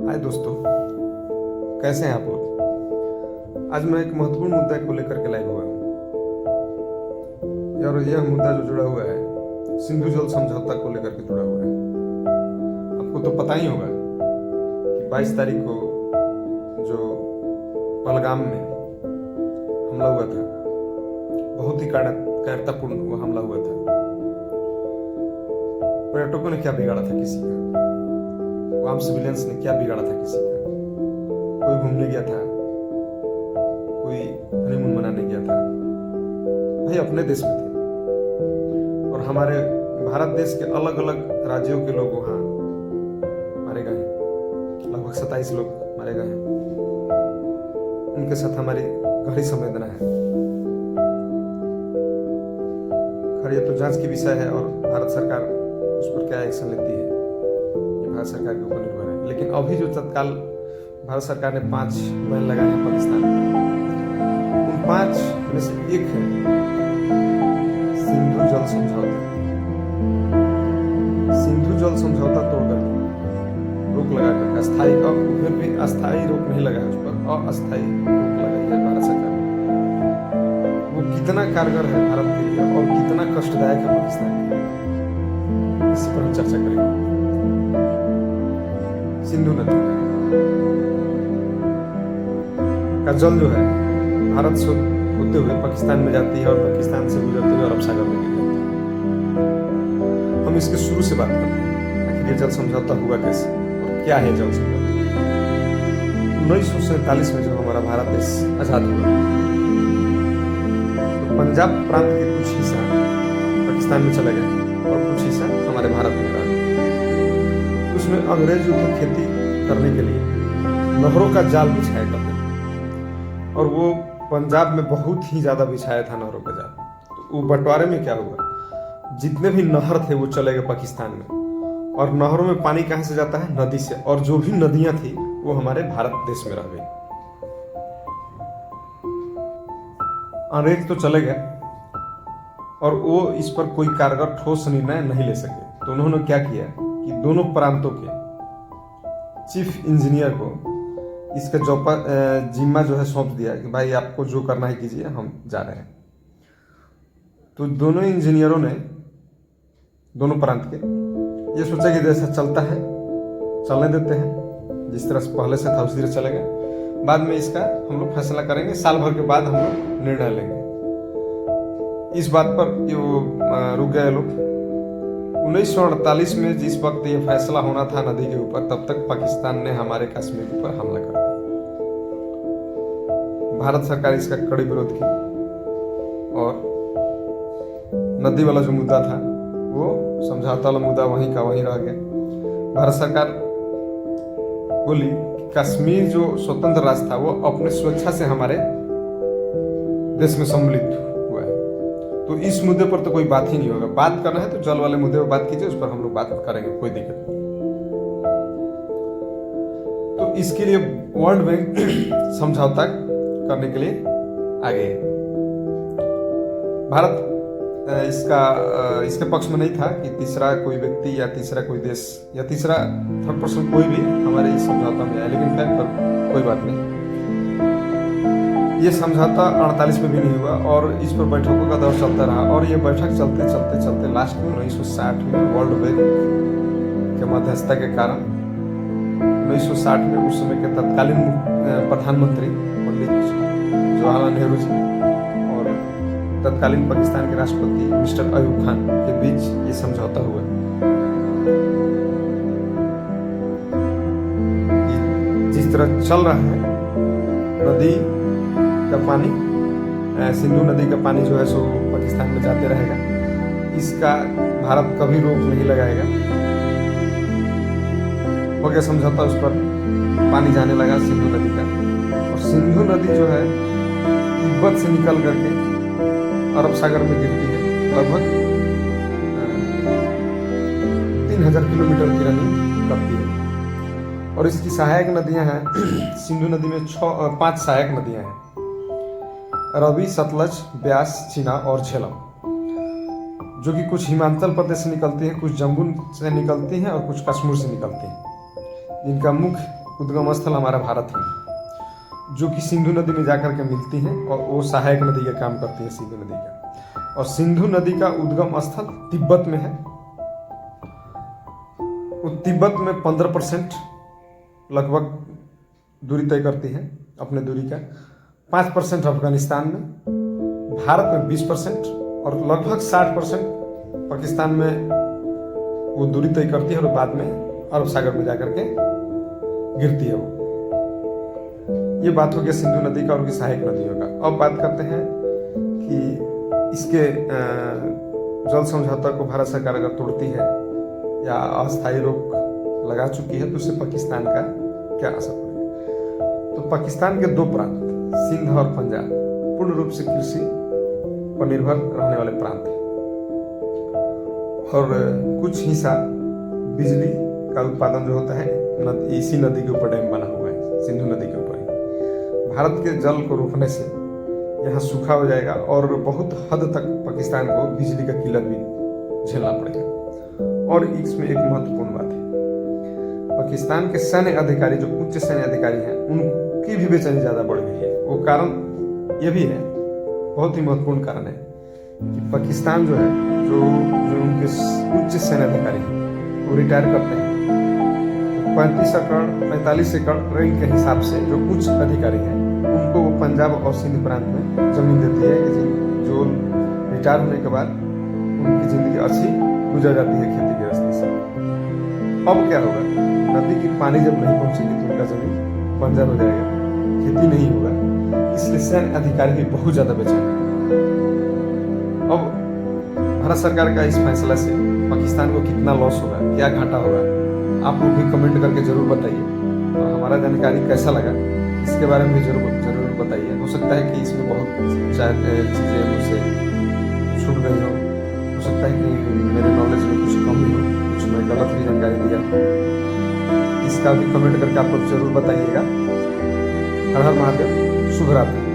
हाय दोस्तों, कैसे हैं आप लोग। आज मैं एक महत्वपूर्ण मुद्दा को लेकर के लाइव हुआ हूँ और यह मुद्दा जो जुड़ा हुआ है सिंधु जल समझौता को लेकर के जुड़ा हुआ है। आपको तो पता ही होगा कि 22 तारीख को जो पहलगाम में हमला हुआ था, बहुत ही कायरतापूर्ण वो हमला हुआ था। पर्यटकों ने क्या बिगाड़ा था किसी का, आम सिविलियंस ने क्या बिगाड़ा था किसी का। कोई घूमने गया था, कोई हनीमून मनाने गया था, भाई अपने देश में थे और हमारे भारत देश के अलग अलग राज्यों के लोग वहां मारे गए हैं। लगभग 27 लोग मारे गए हैं। उनके साथ हमारी गहरी संवेदना है। खैर ये तो जांच की विषय है और भारत सरकार उस पर क्या एक्शन लेती है ये भारत सरकार के ऊपर निर्भर है। लेकिन अभी जो तत्काल भारत सरकार ने 5 बैन लगाए हैं पाकिस्तान में, उन 5 में से एक है सिंधु जल समझौता। सिंधु जल समझौता तोड़कर रोक लगा कर अस्थायी, अब फिर भी अस्थायी रोक नहीं लगा है, उस पर अस्थायी रोक लगाई है भारत सरकार ने। वो कितना कारगर है भारत के लिए और कितना कष्टदायक है पाकिस्तान के लिए, इसी पर हम चर्चा करेंगे। सिंधु नदी का जल जो है भारत से होते हुए पाकिस्तान में जाती है और पाकिस्तान से गुजरते हुए अरब सागर में गिर जाती है। हम इसके शुरू से बात करते हैं, आखिर ये जल समझौता हुआ कैसे और क्या है जल समझौता। 1947 में जब हमारा भारत देश आजाद हुआ तो पंजाब प्रांत के कुछ हिस्सा पाकिस्तान में चले गए और कुछ हिस्सा हमारे भारत में रहा। उसमें अंग्रेज युद्ध खेती करने के लिए नहरों का जाल बिछाया करते थे और वो पंजाब में बहुत ही ज्यादा बिछाया था नहरों का जाल। तो वो बंटवारे में क्या हुआ, जितने भी नहर थे वो चले गए पाकिस्तान में और नहरों में पानी कहां से जाता है, नदी से, और जो भी नदियां थी वो हमारे भारत देश में रह गई। अंग्रेज तो चले गए और वो इस पर कोई कारगर ठोस निर्णय नहीं ले सके। तो उन्होंने क्या किया कि दोनों प्रांतों के चीफ इंजीनियर को इसका जिम्मा जो है सौंप दिया कि भाई आपको जो करना है कीजिए, हम जा रहे हैं। तो दोनों इंजीनियरों ने दोनों प्रांत के ये सोचा कि जैसा चलता है चलने देते हैं, जिस तरह से पहले से था उसी तरह चलेगा, बाद में इसका हम लोग फैसला करेंगे, साल भर के बाद हम लोग निर्णय लेंगे। इस बात पर ये रुक गए लोग। 1948 में जिस वक्त ये फैसला होना था नदी के ऊपर, तब तक पाकिस्तान ने हमारे कश्मीर के ऊपर हमला कर दिया। भारत सरकार इसका कड़ी विरोध की और नदी वाला जो मुद्दा था वो समझौता वाला मुद्दा वहीं का वहीं रह गया। भारत सरकार बोली कि कश्मीर जो स्वतंत्र राज्य था वो अपने स्वेच्छा से हमारे देश में सम्मिलित हुआ है। तो इस मुद्दे पर तो कोई बात ही नहीं होगा। बात करना है तो जल वाले मुद्दे पर बात कीजिए, उस पर हम लोग बात करेंगे, कोई दिक्कत नहीं। तो इसके लिए वर्ल्ड बैंक समझौता करने के लिए आगे भारत इसके पक्ष में नहीं था कि तीसरा कोई व्यक्ति या तीसरा कोई देश या तीसरा थर्ड पर्सन कोई भी हमारे इस समझौता में आए। लेकिन खैर कोई बात नहीं, ये समझौता 48 में भी नहीं हुआ और इस पर बैठकों का दौर चलता रहा और ये बैठक चलते चलते चलते लास्ट में 1960 में वर्ल्ड बैंक के मध्यस्थता के कारण 1960 में उस समय के तत्कालीन प्रधानमंत्री पंडित जवाहरलाल नेहरू जी और तत्कालीन पाकिस्तान के राष्ट्रपति मिस्टर अयूब खान के बीच ये समझौता हुआ। जिस तरह चल रहा है नदी का पानी, सिंधु नदी का पानी जो है सो पाकिस्तान में जाते रहेगा, इसका भारत कभी रोक नहीं लगाएगा। हो गया समझौता, उस पर पानी जाने लगा सिंधु नदी का और सिंधु नदी जो है तिब्बत से निकल करके अरब सागर में गिरती है। लगभग 3000 किलोमीटर की रनिंग करती है और इसकी सहायक नदियां हैं। सिंधु नदी में 5 सहायक नदियां हैं, रवि, सतलज, ब्यास, चीना और झेलम, जो कि कुछ हिमाचल प्रदेश से निकलती हैं, कुछ जम्मू से निकलती हैं और कुछ कश्मीर से निकलती हैं, जिनका मुख्य उद्गम स्थल हमारा भारत है, जो कि सिंधु नदी में जाकर के मिलती हैं और वो सहायक नदी का काम करती है सिंधु नदी का। और सिंधु नदी का उद्गम स्थल तिब्बत में है। वो तिब्बत में 15% लगभग दूरी तय करती है अपने दूरी का, 5% अफगानिस्तान में, भारत में 20% और लगभग 60% पाकिस्तान में वो दूरी तय करती है और बाद में अरब सागर में जाकर के गिरती है वो। ये बात हो गया सिंधु नदी का और उनकी सहायक नदियों का। अब बात करते हैं कि इसके जल समझौता को भारत सरकार अगर तोड़ती है या अस्थायी रोक लगा चुकी है तो उससे पाकिस्तान का क्या असर पड़ेगा। तो पाकिस्तान के 2 प्रांत सिंध और पंजाब पूर्ण रूप से कृषि पर निर्भर रहने वाले प्रांत हैं और कुछ हिस्सा बिजली का उत्पादन जो होता है इसी नदी के ऊपर डैम बना हुआ है, सिंधु नदी के ऊपर। भारत के जल को रोकने से यहाँ सूखा हो जाएगा और बहुत हद तक पाकिस्तान को बिजली का किल्लत भी झेलना पड़ेगा। और इसमें एक महत्वपूर्ण बात है, पाकिस्तान के सैन्य अधिकारी जो उच्च सैन्य अधिकारी हैं उनकी भी बेचैनी ज़्यादा बढ़ गई है। वो कारण ये भी है, बहुत ही महत्वपूर्ण कारण है कि पाकिस्तान जो है जो उनके उच्च सैन्य अधिकारी हैं वो रिटायर करते हैं। 45 एकड़ रैंक के हिसाब से जो उच्च अधिकारी हैं उनको वो पंजाब और सिंध प्रांत में जमीन देती है कि जो रिटायर होने के बाद उनकी जिंदगी अच्छी गुजर जाती है खेती गृहस्थी से। अब क्या होगा, नदी की पानी जब नहीं पहुंचेगी तो उनका जमीन बंजर हो जाएगा, खेती नहीं होगा। इसलिए सैन्य अधिकारी भी बहुत ज्यादा बेचैन है। अब भारत सरकार का इस फैसला से पाकिस्तान को कितना लॉस होगा, क्या घाटा होगा, आप लोग भी कमेंट करके जरूर बताइए। और हमारा जानकारी कैसा लगा इसके बारे में भी जरूर बताइए। हो सकता है कि इसमें बहुत चीज़ें मुझसे छूट गई हो सकता है कि मेरे नॉलेज में कुछ कमी हो, कुछ मैं गलत भी जानकारी दिया हो। इसका भी कमेंट करके आप लोग जरूर बताइएगा। हर हर महादेव, शुभ रात्रि।